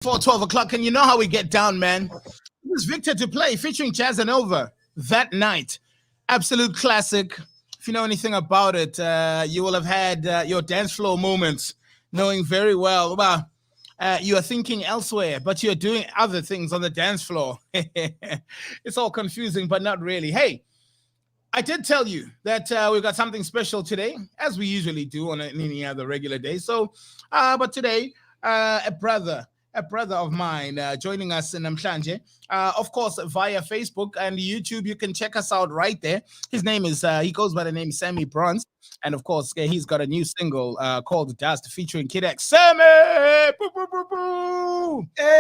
Before 12 o'clock, and you know how we get down, man. It was Victor to play featuring Jazz and Over that night. Absolute classic. If you know anything about it, you will have had your dance floor moments, knowing very well. Well, you are thinking elsewhere, but you're doing other things on the dance floor. It's all confusing, but not really. Hey, I did tell you that we've got something special today, as we usually do on any other regular day. So, but today, a brother of mine joining us in Namhlanje, of course, via Facebook and YouTube. You can check us out right there. His name is, he goes by the name Sammy Bronze. And of course, he's got a new single called Dust featuring Kid X. Sammy! Boo, boo, boo, boo. Hey!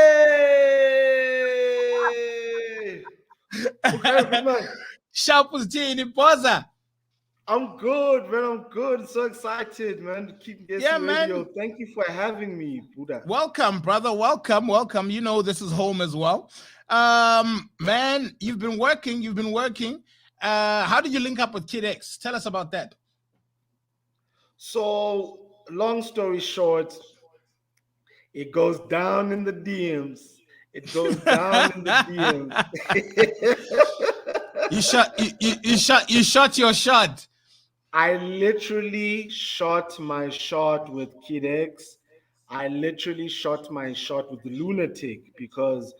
Okay, man. Sharpus Genie Boza. I'm good, man. I'm good. So excited, man, to keep getting radio. Man. Thank you for having me, Buddha. Welcome, brother. Welcome. You know this is home as well. Man, you've been working. How did you link up with Kid X? Tell us about that. So, long story short, it goes down in the DMs. It goes down in the DMs. You shot your shot. I literally shot my shot with Kid X. I literally shot my shot with the Lunatic because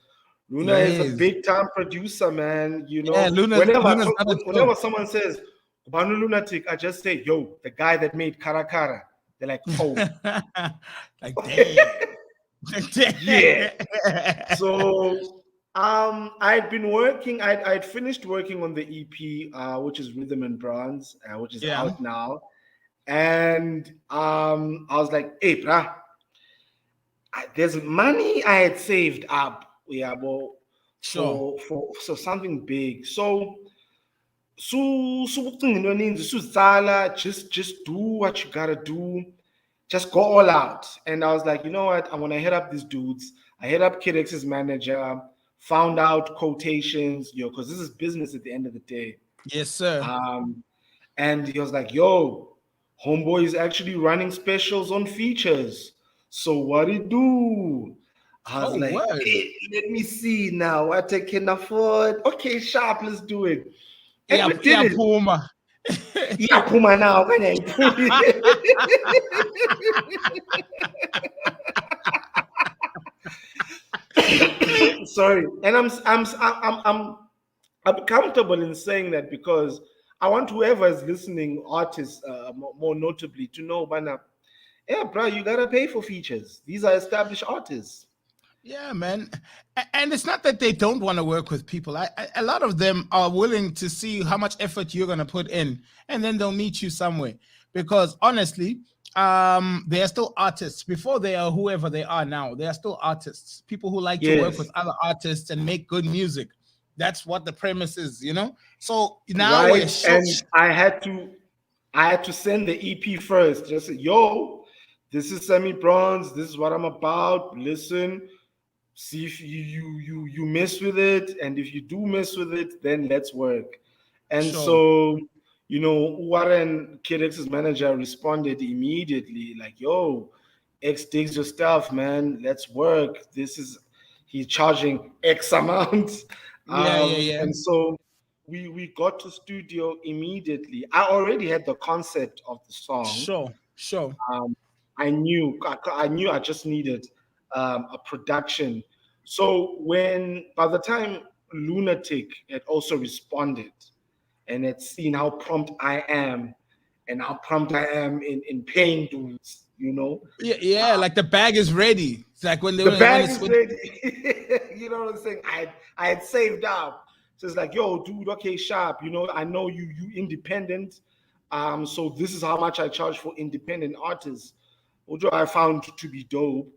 Luna is a big time producer, man. You know, whenever someone says Banu Lunatic, I just say, yo, the guy that made Karakara. They're like, oh. Like, damn. Yeah. So I'd been working, I'd finished working on the EP, which is Rhythm and Bronze, which is out now. And I was like, hey, brah, there's money I had saved up. Yeah, well, for something big. So just do what you gotta do. Just go all out. And I was like, you know what? I want to hit up these dudes. I hit up Kid X's manager, found out quotations, because this is business at the end of the day. Yes, sir. And he was like, yo, homeboy is actually running specials on features. So what do you do? I was like, hey, let me see now what I can afford. Okay, sharp, let's do it. And we did it. Puma. Yeah, Puma now. Sorry, and I'm comfortable in saying that because I want whoever is listening, artists, more notably, to know, yeah, bro, you gotta pay for features. These are established artists. Yeah, man. And it's not that they don't want to work with people. A lot of them are willing to see how much effort you're going to put in, and then they'll meet you somewhere. Because honestly, they are still artists. Before they are whoever they are now, they are still artists. People who like to work with other artists and make good music. That's what the premise is, you know? So now and I had to send the EP first. Just say, yo, this is Sammy Bronze. This is what I'm about. Listen. See if you mess with it, and if you do mess with it, then let's work. And so, Warren, Kid X's manager, responded immediately, like, yo, X digs your stuff, man. Let's work. He's charging X amount. Yeah. And so we got to studio immediately. I already had the concept of the song. Sure. I knew I just needed a production. So by the time Lunatic had also responded and had seen how prompt I am and how prompt I am in paying dudes, Yeah, like the bag is ready. It's like when the bag is ready. You know what I'm saying? I had saved up. So it's like, yo, dude, okay, sharp. I know you independent. So this is how much I charge for independent artists, which I found to be dope.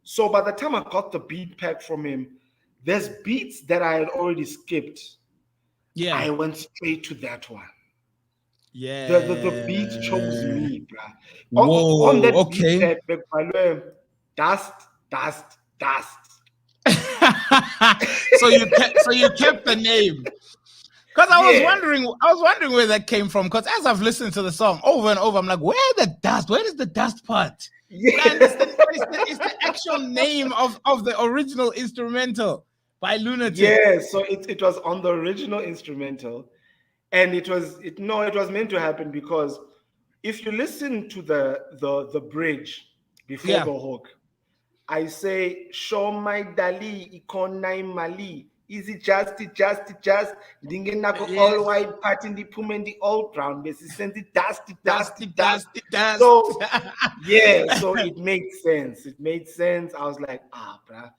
So by the time I got the beat pack from him, there's beats that I had already skipped. Yeah. I went straight to that one. Yeah. The beat chose me, bro. Whoa, on that okay. Beat pack, dust. So you kept the name. Because I was wondering where that came from. Because as I've listened to the song over and over, I'm like, where does the dust part? Man, Yeah. it's the actual name of the original instrumental by Lunatic. Yeah, so it was on the original instrumental, and it was meant to happen because if you listen to the bridge before Yeah. the hook, I say, show my Dali, ikona Mali. Is it just dingenako all Yes. white part in the pum and the old brown basis send it Dusty, dust. dusty, dust. So yeah, so it made sense. It made sense. I was like, bruh,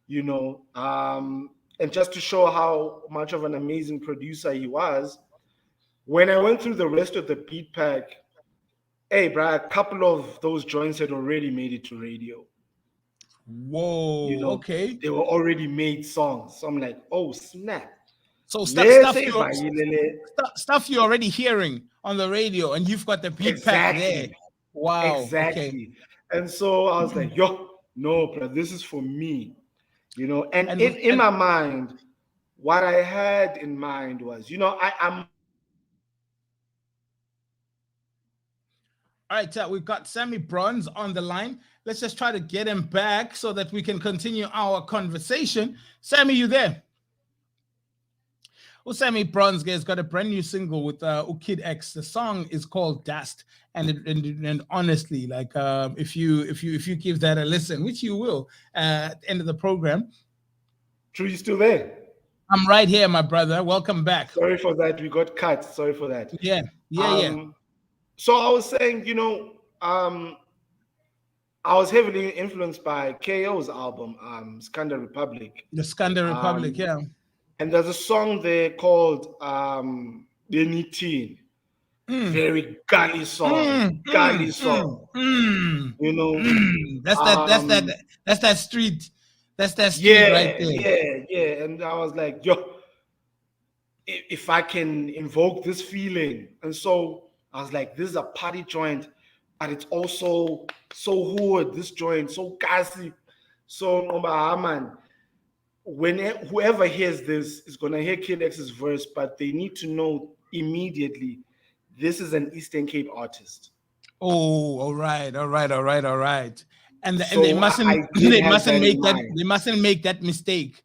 you know, and just to show how much of an amazing producer he was, when I went through the rest of the beat pack, hey, bruh, a couple of those joints had already made it to radio. You Whoa. know, Okay. they were already made songs. So I'm like, oh snap. So Let's say stuff you're already hearing on the radio, and you've got the beat pack there. exactly, Wow. Okay. exactly. And so I was like, yo, no, bro, this is for me. You know, and And in my mind, what I had in mind was, you know, I'm all right, we've got Sammy Bronze on the line. Let's just try to get him back so that we can continue our conversation. Sammy, you there? Well, Sammy Bronze has got a brand new single with Kid X. The song is called Dust, and honestly, like if you give that a listen, which you will at the end of the program. True, you still there? I'm right here, my brother. Welcome back. Sorry for that. We got cut. Sorry for that. Yeah. So I was saying, you know, I was heavily influenced by KO's album, Skanda Republic. The Skanda Republic, yeah. And there's a song there called Deni Teen. Very gully song. You know. That's that street. That's that street right there. Yeah. And I was like, yo, if I can invoke this feeling. And so I was like, this is a party joint, but it's also so hood, this joint, so gassy. So man, when whoever hears this is gonna hear Kid X's verse, but they need to know immediately this is an Eastern Cape artist. Oh, all right. And they mustn't make that mistake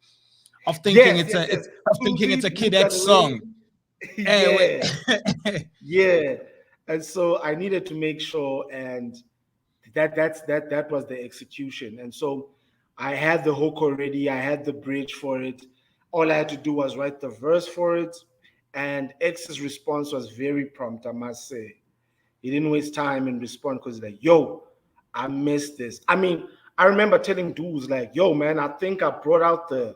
of thinking it's a Kid X song. Yeah. And so I needed to make sure, and that was the execution. And so I had the hook already, I had the bridge for it. All I had to do was write the verse for it. And X's response was very prompt, I must say. He didn't waste time in respond because he's like, yo, I missed this. I mean, I remember telling dudes like, yo, man, I think I brought out the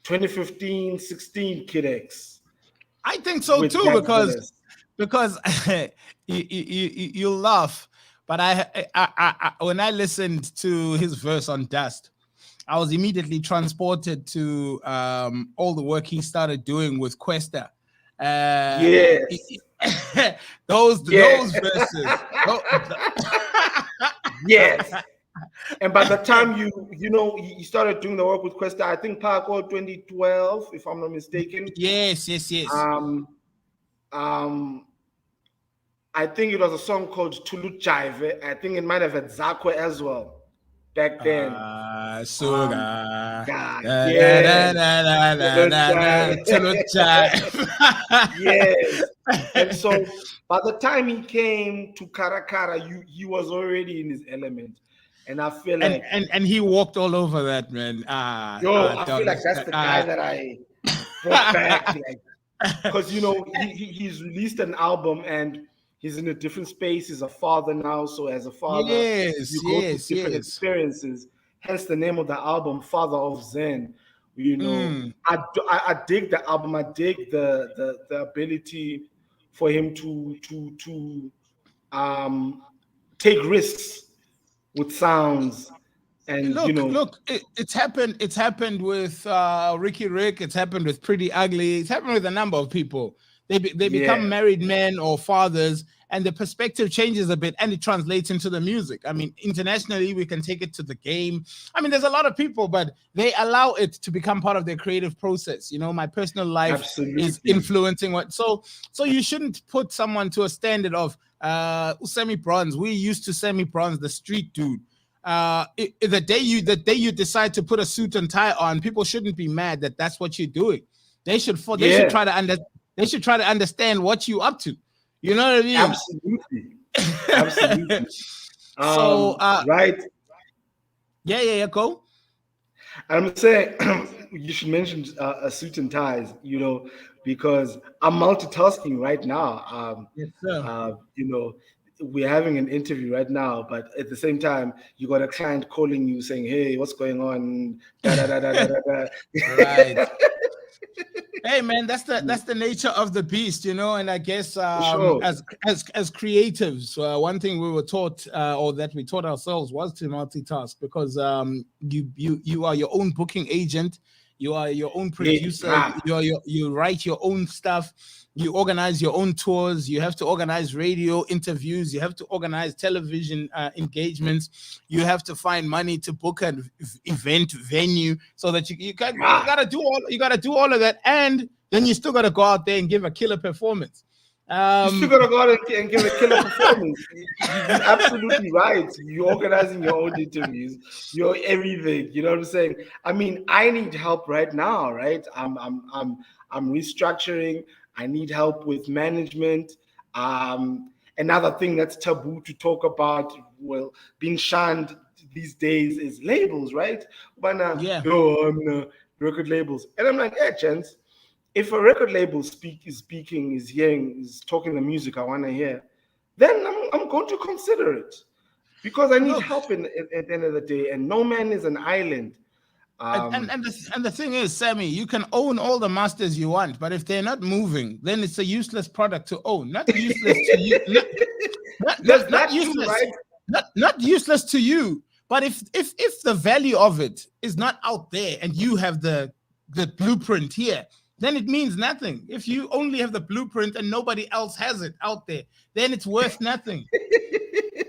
2015-16 Kid X. I think so too, because you laugh, but I when I listened to his verse on Dust, I was immediately transported to all the work he started doing with Questa. Those verses. Yes. And by the time you started doing the work with Questa, I think Parkour 2012, if I'm not mistaken. Yes. I think it was a song called Tulu Jive. I think it might have had Zakwe as well back then. Yes. And so by the time he came to Karakara, he was already in his element. And I feel like and he walked all over that, man. I feel like that's the guy that I brought back, like, because he's released an album and he's in a different space. He's a father now, so as a father, you go through different experiences. Hence the name of the album, Father of Zen. I dig the album. I dig the ability for him to take risks with sounds. And look, it's happened with Ricky Rick. It's happened with Pretty Ugly. It's happened with a number of people. They become married men or fathers, and the perspective changes a bit, and it translates into the music. I mean, internationally, we can take it to the game. I mean, there's a lot of people, but they allow it to become part of their creative process. You know, my personal life is influencing what. So you shouldn't put someone to a standard of Sammy Bronze. We used to Sammy Bronze, the street dude. The day you decide to put a suit and tie on, people shouldn't be mad that that's what you're doing. They should try to understand what you up to. You know what I mean? Absolutely. So right. Yeah, go. I'm saying you should mention a suit and ties, you know, because I'm multitasking right now. Yes, sir. You know, we're having an interview right now, but at the same time, you got a client calling you saying, "Hey, what's going on?" Da, da, da, da, da, da. Right. Hey man, that's the nature of the beast, you know. And I guess sure. as creatives, one thing we were taught, or that we taught ourselves, was to multitask, because you are your own booking agent, you are your own producer, you write your own stuff, you organize your own tours, you have to organize radio interviews, you have to organize television engagements, you have to find money to book an event venue, so that you gotta do all of that, and then you still gotta go out there and give a killer performance. You still gotta go out and give a killer performance. You're absolutely right. You're organizing your own interviews. You're everything. You know what I'm saying? I mean, I need help right now, right? I'm restructuring. I need help with management. Another thing that's taboo to talk about, well, being shunned these days, is labels, right? But I'm record labels, and I'm like, yeah, chance. If a record label is talking the music I want to hear, then I'm going to consider it, because I need help at the end of the day, and no man is an island. And the thing is, Sammy, you can own all the masters you want, but if they're not moving, then it's a useless product to own. Not useless to you. Not useless. Right? Not useless to you. But if the value of it is not out there, and you have the blueprint here, then it means nothing. If you only have the blueprint and nobody else has it out there, then it's worth nothing.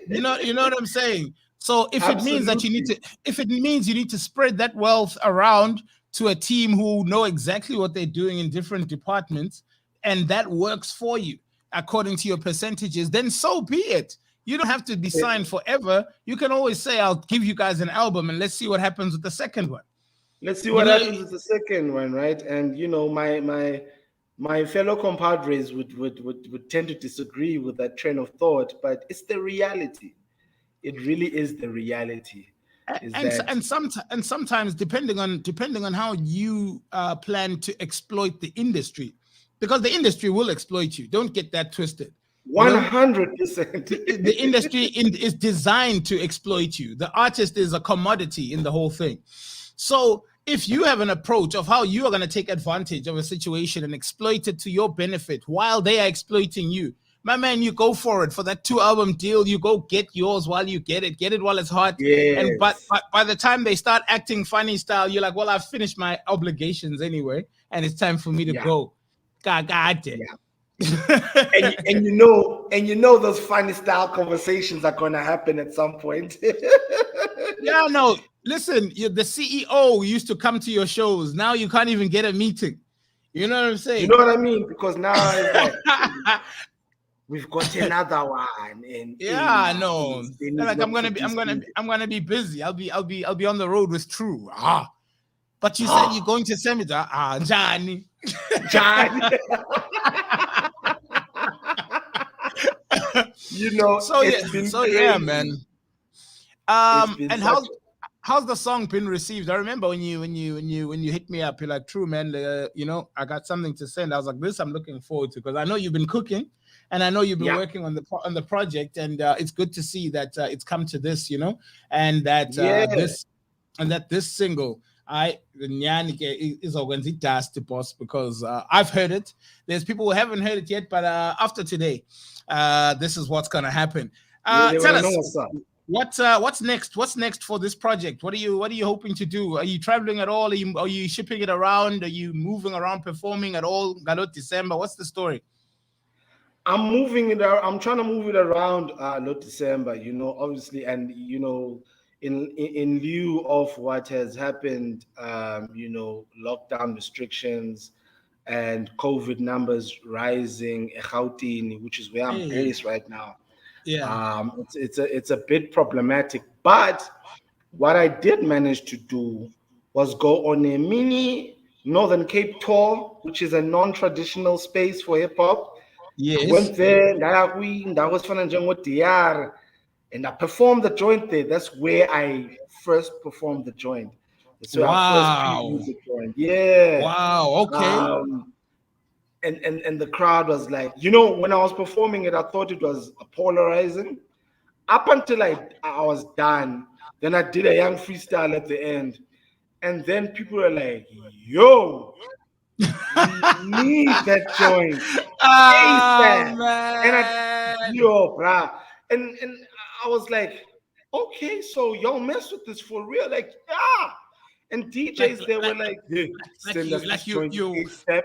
You know what I'm saying? So if it means that you need to spread that wealth around to a team who know exactly what they're doing in different departments, and that works for you according to your percentages, then so be it. You don't have to be signed forever. You can always say, I'll give you guys an album and let's see what happens with the second one. Let's see what happens with the second one, right? And you know, my fellow compadres would tend to disagree with that train of thought, but it's the reality. It really is the reality. And sometimes depending on how you plan to exploit the industry, because the industry will exploit you. Don't get that twisted. 100%. The industry is designed to exploit you. The artist is a commodity in the whole thing. So if you have an approach of how you are going to take advantage of a situation and exploit it to your benefit while they are exploiting you, my man, you go for it. For that 2-album deal, you go get yours while you get it while it's hot. Yes. And but by the time they start acting funny style, you're like, well, I've finished my obligations anyway, and it's time for me to go. God. and you know those funny style conversations are gonna happen at some point. Yeah, no. Listen, the CEO used to come to your shows. Now you can't even get a meeting. You know what I'm saying? You know what I mean? Because now it's like, we've got another one. And yeah, no. Like I'm gonna be busy. I'll be on the road with True. But you said you're going to seminar. Johnny. You know. So yeah, man. And how's the song been received? I remember when you hit me up, you're like, True, man, you know, I got something to send. I was like, this I'm looking forward to, because I know you've been cooking and I know you've been working on the project, and it's good to see that it's come to this, you know, and that this single is organized dust, boss, because I've heard it. There's people who haven't heard it yet, but after today, this is what's gonna happen. Tell us what's next. What's next for this project? What are you hoping to do? Are you traveling at all? Are you shipping it around? Are you moving around, performing at all? Galot December. What's the story? I'm moving it. I'm trying to move it around. Not December, obviously, and in lieu of what has happened, lockdown restrictions and COVID numbers rising, Gauteng, which is where I'm Hey, based right now. yeah. It's a bit problematic, but what I did manage to do was go on a mini Northern Cape tour, which is a non-traditional space for hip hop. I Yes. went there, that was fun and DR, and I performed the joint there. That's where I first performed the joint. That's where I first Wow. previewed the joint. Yeah. Wow. Okay. Um, and the crowd was like, when I was performing it, I thought it was polarizing. Up until I was done, then I did a young freestyle at the end, and then people were like, "Yo, we need that joint Oh ASAP." And man. bruh, and I was like, "Okay, so y'all mess with this for real?" Like, yeah. And Like DJs, they were like, "Hey, send us this joint you. ASAP.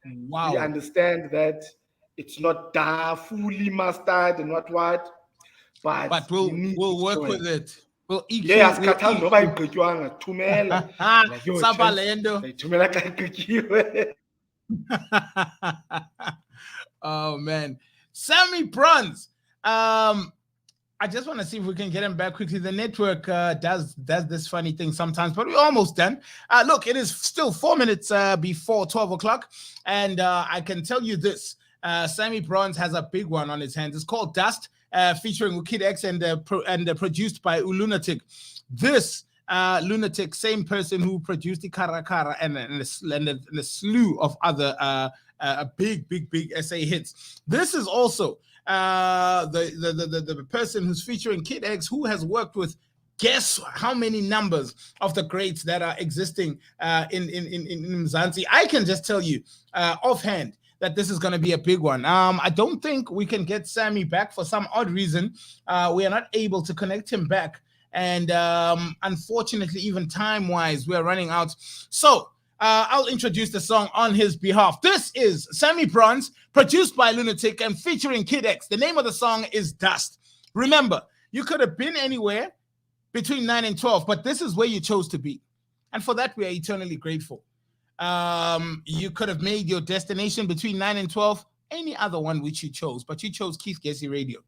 We Wow. understand that it's not fully mastered and what, but But we we'll need we'll this work joint." with it. We'll Yeah, EQ. We'll asikhathali noba EQ. ayigqitywanga, thumela. Like, yo, Chance, Sabalendo. ndayithumela xa igqityiwe. Oh man, Sammy Bronze. I just want to see if we can get him back quickly. The network does this funny thing sometimes, but we're almost done. Look, it is still 4 minutes before 12 o'clock, and I can tell you this: Sammy Bronze has a big one on his hands. It's called Dust, featuring Kid X and produced by Lunatic. This Lunatic, same person who produced the Karakara and a slew of other big SA hits. This is also the person who's featuring Kid X, who has worked with guess how many numbers of the greats that are existing in Mzansi. I can just tell you offhand that this is going to be a big one. I don't think we can get Sammy back for some odd reason. We are not able to connect him back. And unfortunately, even time-wise, we're running out. So I'll introduce the song on his behalf. This is Sammy Bronze, produced by Lunatic and featuring Kid X. The name of the song is Dust. Remember, you could have been anywhere between 9 and 12, but this is where you chose to be. And for that, we are eternally grateful. You could have made your destination between 9 and 12, any other one which you chose, but you chose Keith Gessie Radio.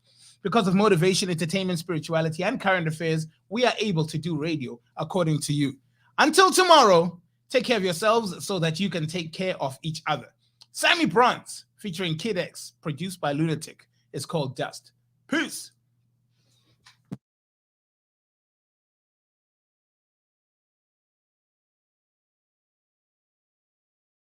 Because of motivation, entertainment, spirituality, and current affairs, we are able to do radio according to you. Until tomorrow, take care of yourselves so that you can take care of each other. Sammy Bronze, featuring Kid X, produced by Lunatic, is called Dust. Peace.